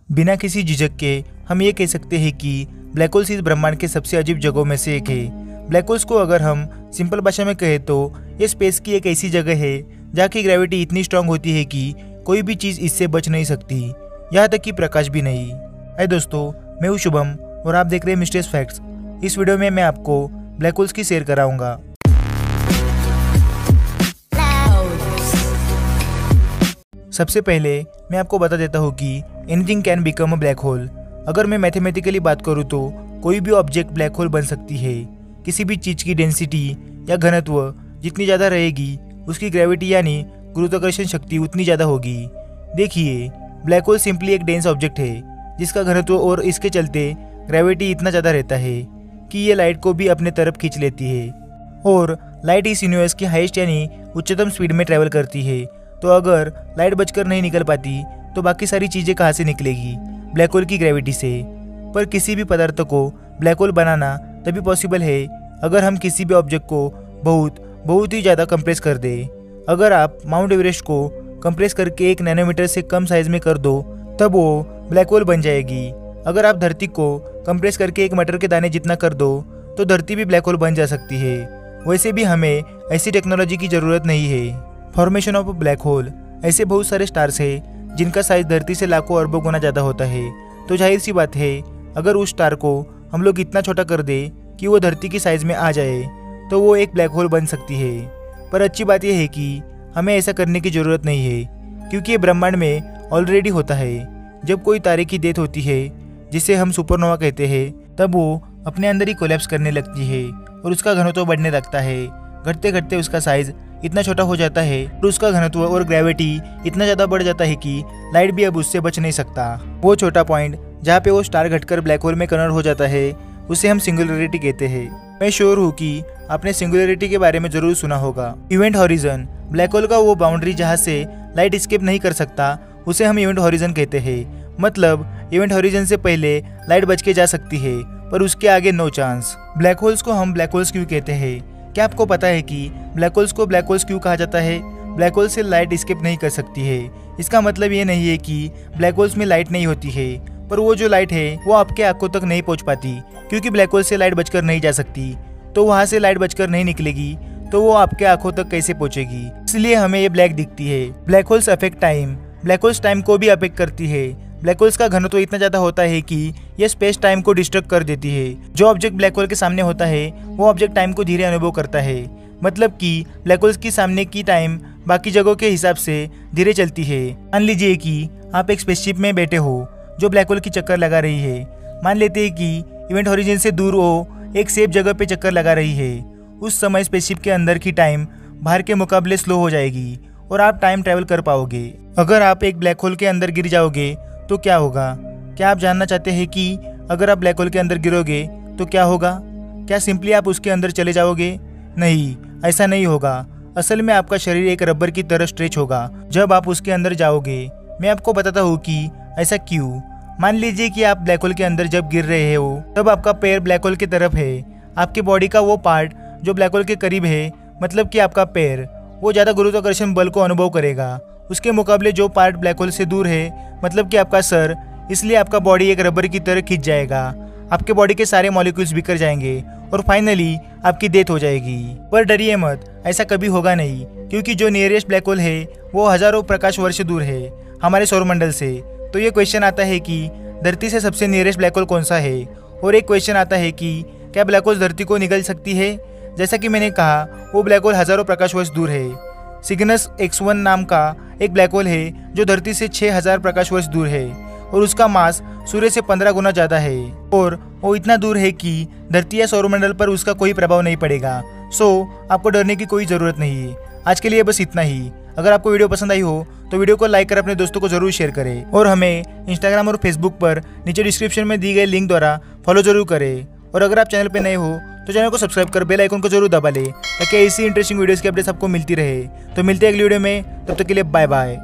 बिना किसी झिझक के हम ये कह सकते हैं कि ब्लैक होल्स इस ब्रह्मांड के सबसे अजीब जगहों में से एक है। ब्लैक होल्स को अगर हम सिंपल भाषा में कहें तो ये स्पेस की एक ऐसी जगह है जहाँ की ग्रेविटी इतनी स्ट्रांग होती है कि कोई भी चीज़ इससे बच नहीं सकती, यहाँ तक कि प्रकाश भी नहीं। हाय दोस्तों, मैं हूँ शुभम और आप देख रहे हैं मिस्टीरियस फैक्ट्स। इस वीडियो में मैं आपको ब्लैक होल्स की शेयर कराऊंगा। सबसे पहले मैं आपको बता देता हूँ कि anything can become a black hole. अगर मैं मैथमेटिकली बात करूँ तो कोई भी ऑब्जेक्ट ब्लैक होल बन सकती है। किसी भी चीज़ की डेंसिटी या घनत्व जितनी ज़्यादा रहेगी उसकी ग्रेविटी यानी गुरुत्वाकर्षण शक्ति उतनी ज़्यादा होगी। देखिए, ब्लैक होल सिंपली एक डेंस ऑब्जेक्ट है जिसका घनत्व और इसके चलते ग्रेविटी इतना ज़्यादा रहता है कि ये लाइट को भी अपने तरफ खींच लेती है और लाइट इस यूनिवर्स की हाईएस्ट यानी उच्चतम स्पीड में ट्रैवल करती है। तो अगर लाइट बचकर नहीं निकल पाती तो बाकी सारी चीज़ें कहाँ से निकलेगी? ब्लैक होल की ग्रेविटी से। पर किसी भी पदार्थ को ब्लैक होल बनाना तभी पॉसिबल है अगर हम किसी भी ऑब्जेक्ट को बहुत ही ज़्यादा कंप्रेस कर दें। अगर आप माउंट एवरेस्ट को कंप्रेस करके 1 नैनोमीटर से कम साइज में कर दो तब वो ब्लैक होल बन जाएगी। अगर आप धरती को कंप्रेस करके 1 मटर के दाने जितना कर दो तो धरती भी ब्लैक होल बन जा सकती है। वैसे भी हमें ऐसी टेक्नोलॉजी की ज़रूरत नहीं है। Formation of black hole. ऐसे बहुत सारे स्टार्स हैं जिनका साइज धरती से लाखों अरबों गुना ज़्यादा होता है। तो जाहिर सी बात है, अगर उस स्टार को हम लोग इतना छोटा कर दें कि वो धरती की साइज में आ जाए तो वो एक ब्लैक होल बन सकती है। पर अच्छी बात यह है कि हमें ऐसा करने की ज़रूरत नहीं है क्योंकि ये ब्रह्मांड में ऑलरेडी होता है। जब कोई तारे की डेथ होती है जिसे हम सुपरनोवा कहते हैं तब वो अपने अंदर ही कोलैप्स करने लगती है और उसका घनत्व बढ़ने लगता है। घटते घटते उसका साइज इतना छोटा हो जाता है और उसका घनत्व और ग्रेविटी इतना ज़्यादा बढ़ जाता है कि लाइट भी अब उससे बच नहीं सकता। वो छोटा पॉइंट जहाँ पे वो स्टार घटकर ब्लैक होल में कन्वर्ट हो जाता है उसे हम सिंगुलरिटी कहते हैं। मैं श्योर हूँ कि आपने सिंगुलरिटी के बारे में जरूर सुना होगा। Event horizon. ब्लैक होल का वो बाउंड्री जहाँ से लाइट एस्केप नहीं कर सकता उसे हम इवेंट हॉरिजन कहते हैं। मतलब इवेंट हॉरिजन से पहले लाइट बच के जा सकती है पर उसके आगे नो चांस। ब्लैक होल्स को हम ब्लैक होल्स क्यों कहते हैं? क्या आपको पता है कि ब्लैक होल्स को ब्लैक होल्स क्यों कहा जाता है? ब्लैक होल से लाइट एस्केप नहीं कर सकती है। इसका मतलब ये नहीं है कि ब्लैक होल्स में लाइट नहीं होती है, पर वो जो लाइट है वो आपके आंखों तक नहीं पहुंच पाती क्योंकि ब्लैक होल से लाइट बचकर नहीं जा सकती। तो वहाँ से लाइट बचकर नहीं निकलेगी तो वो आपके आंखों तक कैसे पहुंचेगी? इसलिए हमें ये ब्लैक दिखती है। Black holes affect time. Black holes time को भी अफेक्ट करती है। ब्लैक होल्स का घनत्व इतना ज़्यादा होता है कि यह स्पेस टाइम को डिस्ट्रक्ट कर देती है। जो ऑब्जेक्ट ब्लैक होल के सामने होता है वो ऑब्जेक्ट टाइम को धीरे अनुभव करता है। मतलब कि ब्लैक होल्स की सामने की टाइम बाकी जगहों के हिसाब से धीरे चलती है। मान लीजिए कि आप एक स्पेसशिप में बैठे हो जो ब्लैक होल की चक्कर लगा रही है। मान लेते हैं कि इवेंट हॉरिजन से दूर वो एक सेफ जगह पे चक्कर लगा रही है। उस समय स्पेसशिप के अंदर की टाइम बाहर के मुकाबले स्लो हो जाएगी और आप टाइम ट्रैवल कर पाओगे। अगर आप एक ब्लैक होल के अंदर गिर जाओगे तो क्या होगा? क्या आप जानना चाहते हैं कि अगर आप ब्लैक होल के अंदर गिरोगे तो क्या होगा? क्या सिंपली आप उसके अंदर चले जाओगे? नहीं, ऐसा नहीं होगा। असल में आपका शरीर एक रबर की तरह स्ट्रेच होगा जब आप उसके अंदर जाओगे। मैं आपको बताता हूँ कि ऐसा क्यों। मान लीजिए कि आप ब्लैक होल के अंदर जब गिर रहे हो तब आपका पैर ब्लैक होल की तरफ है। आपकी बॉडी का वो पार्ट जो ब्लैक होल के करीब है, मतलब कि आपका पैर, वो ज़्यादा गुरुत्वाकर्षण बल को अनुभव करेगा। उसके मुकाबले जो पार्ट ब्लैक होल से दूर है, मतलब कि आपका सर, इसलिए आपका बॉडी एक रबर की तरह खिंच जाएगा। आपके बॉडी के सारे मॉलिक्यूल्स बिखर जाएंगे और फाइनली आपकी डेथ हो जाएगी। पर डरिए मत, ऐसा कभी होगा नहीं क्योंकि जो नियरेस्ट ब्लैक होल है वो हजारों प्रकाश वर्ष दूर है हमारे सौरमंडल से। तो ये क्वेश्चन आता है कि धरती से सबसे नियरेस्ट ब्लैक होल कौन सा है? और एक क्वेश्चन आता है कि क्या ब्लैक होल धरती को निगल सकती है? जैसा कि मैंने कहा, वो ब्लैक होल हजारों प्रकाश वर्ष दूर है। सिग्नस X1 नाम का एक ब्लैक होल है जो धरती से 6000 प्रकाश वर्ष दूर है और उसका मास सूर्य से 15 गुना ज़्यादा है और वो इतना दूर है कि धरती या सौरमंडल पर उसका कोई प्रभाव नहीं पड़ेगा। सो आपको डरने की कोई ज़रूरत नहीं है। आज के लिए बस इतना ही। अगर आपको वीडियो पसंद आई हो तो वीडियो को लाइक कर अपने दोस्तों को जरूर शेयर करें और हमें इंस्टाग्राम और फेसबुक पर नीचे डिस्क्रिप्शन में दी गए लिंक द्वारा फॉलो जरूर करें। और अगर आप चैनल पर नए हो तो चैनल को सब्सक्राइब कर बेल आइकन को जरूर दबा लें ताकि ऐसी इंटरेस्टिंग वीडियोस की अपडेट्स आपको मिलती रहे। तो मिलते हैं अगली वीडियो में, तब तक के लिए बाय बाय।